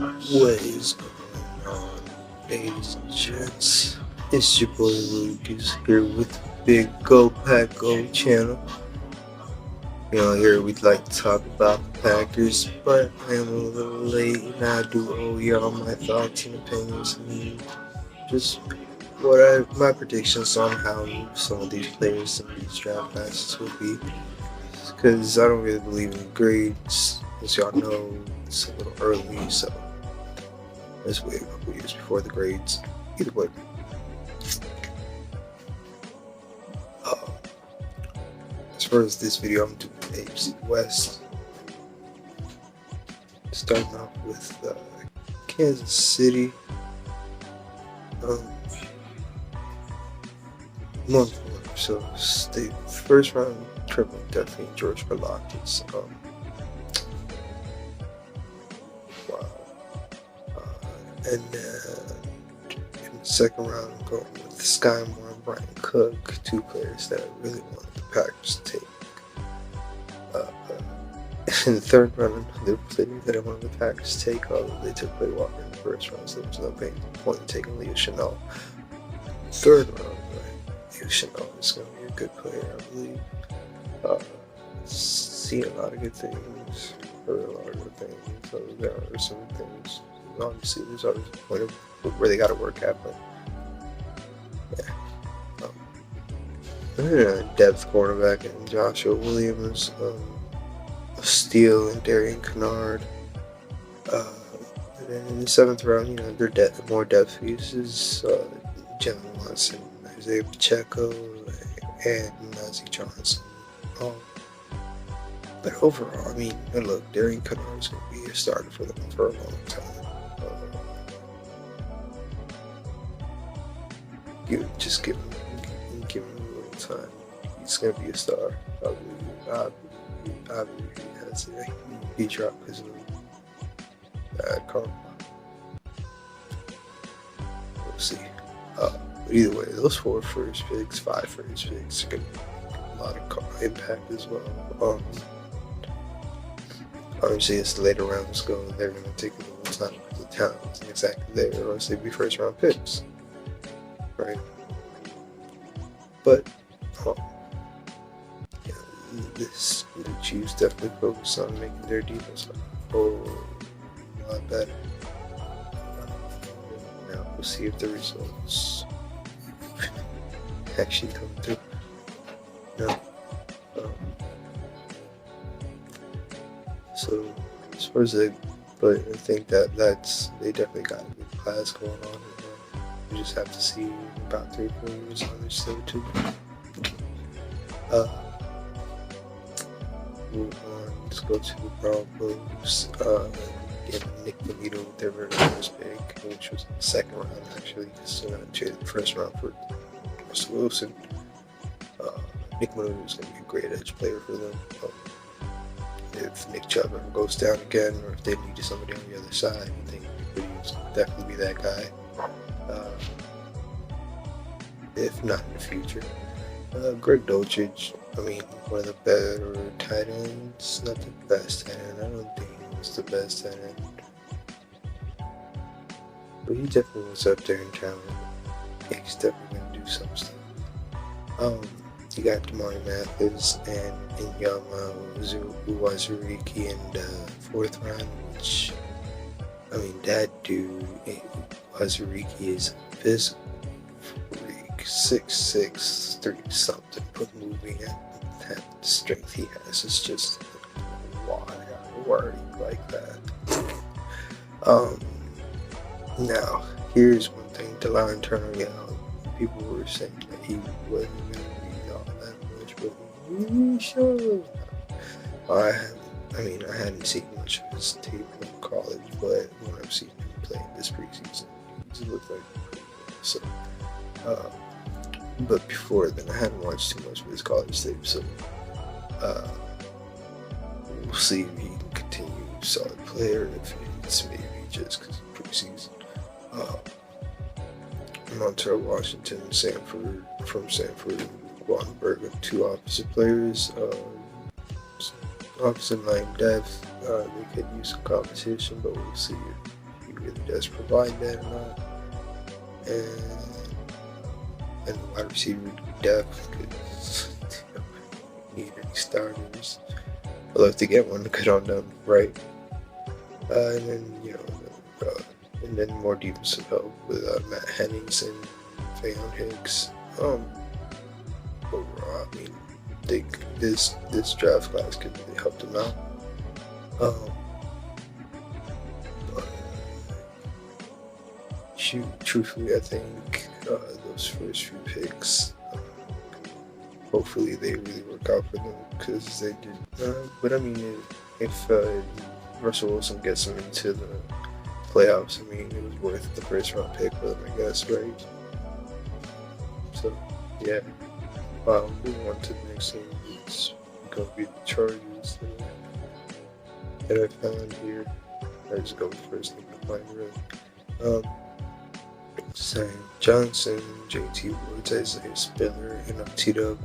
What is going on, ladies and gents? It's your boy Lucas here with Big Go Pack Go channel. Here we'd like to talk about the Packers, but I am a little late and I do owe y'all my thoughts and opinions and just my predictions on how some of these players in these draft classes will be. Because I don't really believe in grades, as y'all know, it's a little early, so let's wait a couple years before the grades. Either way. As far as this video, I'm doing AFC West. Starting off with Kansas City. Month one. So the first round, Trevor definitely George Karlaftis. Wow. And then in the second round, I'm going with Sky Moore and Brian Cook, two players that I really wanted the Packers to take. In the third round, another player that I wanted the Packers to take, although they took Clay Walker in the first round, so there was no point in taking Leo Chanel. Third round, Leo Chanel is going to be a good player, I believe. See a lot of good things, heard a lot of good things, so there are some things. Obviously, there's always a point of where they got to work at, but yeah. Depth cornerback and Joshua Williams, Steele and Darian Kennard. And then in the seventh round, their more depth pieces, Jalen Watson, Isaiah Pacheco, and Najee Johnson. But overall, look, Darian Kennard is going to be a starter for them for a long time. Just give him a little time. He's going to be a star. I believe he has a he dropped because of bad karma. We'll see. But either way, those five first picks are going to make a lot of impact as well. Obviously, as the later rounds go, they're going to take a little time because the talent isn't exactly there, or else they'd be first round picks. Right? But the Chiefs definitely focus on making their defense a lot better. Now we'll see if the results actually come through. So as far as but I think they definitely got a good class going on. We just have to see about 3-4 years on this thing too. Move on. Let's go to the Broncos. Get Nick Bonito with their very first pick, which was in the second round actually. So traded the first round for Russell Wilson. Nick Bonito is going to be a great edge player for them. If Nick Chubb ever goes down again, or if they need somebody on the other side, I think Nick Bonito will definitely be that guy. If not in the future. Greg Dulcich, one of the better tight ends, not the best tight end. I don't think he was the best tight end, but he definitely was up there in talent. Yeah, he's definitely going to do some stuff. You got Damari Mathis and Inyama Uwazuriki in the fourth round, which, that dude, Uwazuriki is a physical freak, 6'6", 30 something, but moving at the strength he has is just why I'm worried like that. Now, here's one thing, DeLon Turner, people were saying that he wasn't going to be all that much, but he sure. I hadn't seen much of his tape in college, but when I've seen him play this preseason, he looked like pretty good. So, but before then, I hadn't watched too much of his college tape, so we'll see if he can continue solid player, if it's maybe just because of preseason. Montel Washington, from Sanford, Guanberg, two opposite players, opposite line depth. They could use some competition, but we'll see really does provide that or not. And the wide receiver depth, because need any starters. I'd love to get one good on them, right? And then and then more defensive help with Matt Hennings and Fayon Hicks. Overall, I mean, I think this draft class could really help them out. But truthfully, I think those first few picks, hopefully they really work out for them, because they did. But I mean, if Russell Wilson gets them into the playoffs, I mean, it was worth the first round pick for them, I guess, right? So, yeah. Moving on to the next thing, it's going to be the Chargers that I found here. I just go first thing I find, really. Sam Johnson, JT Woods, Isaiah Spiller, and T-Dub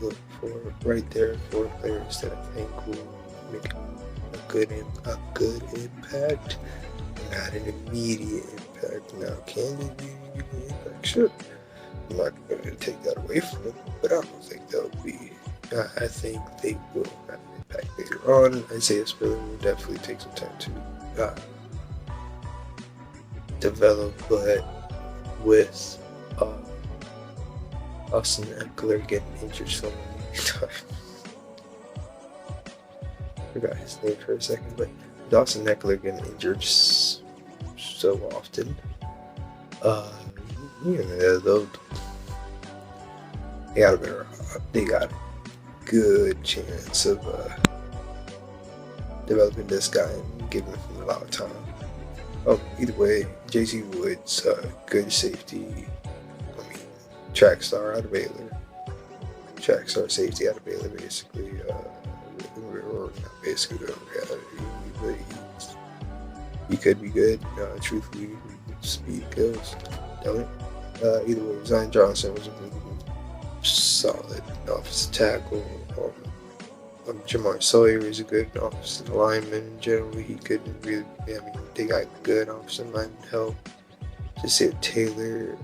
look for right there 4 players that I think will make a good impact, not an immediate impact. Now, can they be an immediate impact? Sure. I'm not going to take that away from them, but I don't think they'll be. I think they will have an impact later on. Isaiah Spiller will definitely take some time to develop, but with Austin Eckler getting injured so many times. Forgot his name for a second, but with Austin Eckler getting injured so often, they got a good chance of developing this guy and giving him a lot of time. Either way, JT Woods, good safety. I mean, track star out of Baylor. Track star safety out of Baylor, basically. Or not basically, but he could be good. Truthfully, speed kills, don't it? Either way, Zion Johnson was a really solid offensive tackle. Jamar Sawyer is a good offensive lineman. Generally, he couldn't really. They got good offensive lineman help. Jasir Taylor,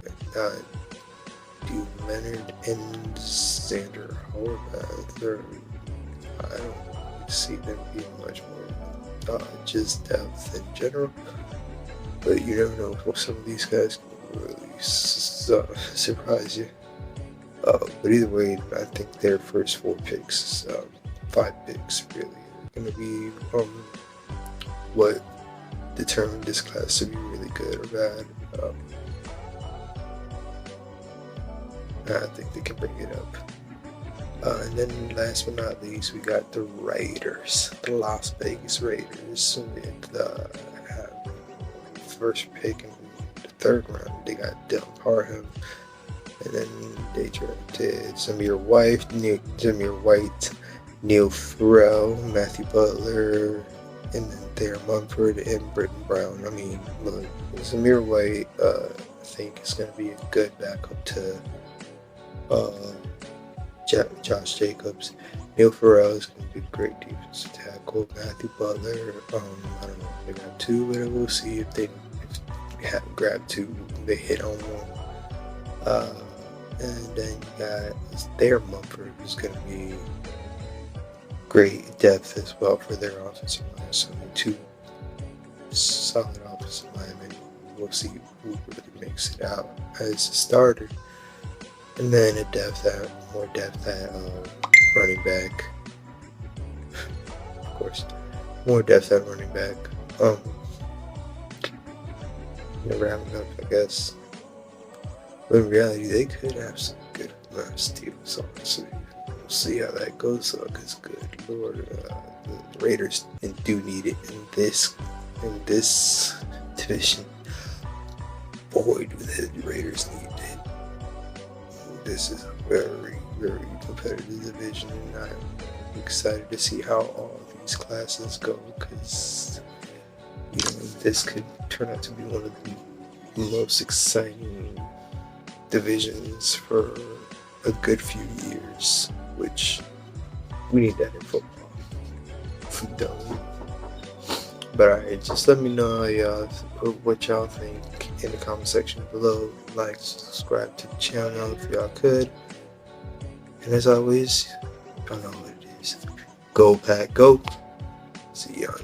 Dean Leonard, and Xander Horvath. I don't really see them being much more just depth in general. But you never know if some of these guys can really surprise you. But either way, I think their first 4 picks, 5 picks, really are going to be what determined this class to be really good or bad. I think they can bring it up. And then last but not least, we got the Raiders, the Las Vegas Raiders, with first pick in the 3rd round. They got Del Parham, and then they drafted Zamir White, Neil Farrell, Matthew Butler, and then Thayer Mumford and Britton Brown. I mean, look, Zamir White, I think is going to be a good backup to Josh Jacobs. Neil Farrell is going to be a great defensive tackle. Matthew Butler, I don't know if they got 2, but we'll see if they haven't grabbed 2, they hit on 1. And then you got Thayer Mumford, who's going to be great depth as well for their offensive line. So 2 solid offensive linemen. We'll see who really makes it out as a starter. And then more depth at running back. Of course, more depth at running back. Never have enough, I guess. But in reality, they could have some good steals, honestly. We'll see how that goes, because good lord, the Raiders do need it in this division. Boy, do the Raiders need it. This is a very, very competitive division, and I'm excited to see how all these classes go, because this could turn out to be one of the most exciting divisions for a good few years, which we need that in football. But alright, just let me know what y'all think in the comment section below. Like, subscribe to the channel if y'all could. And as always, y'all know what it is. Go Pack, go. See y'all.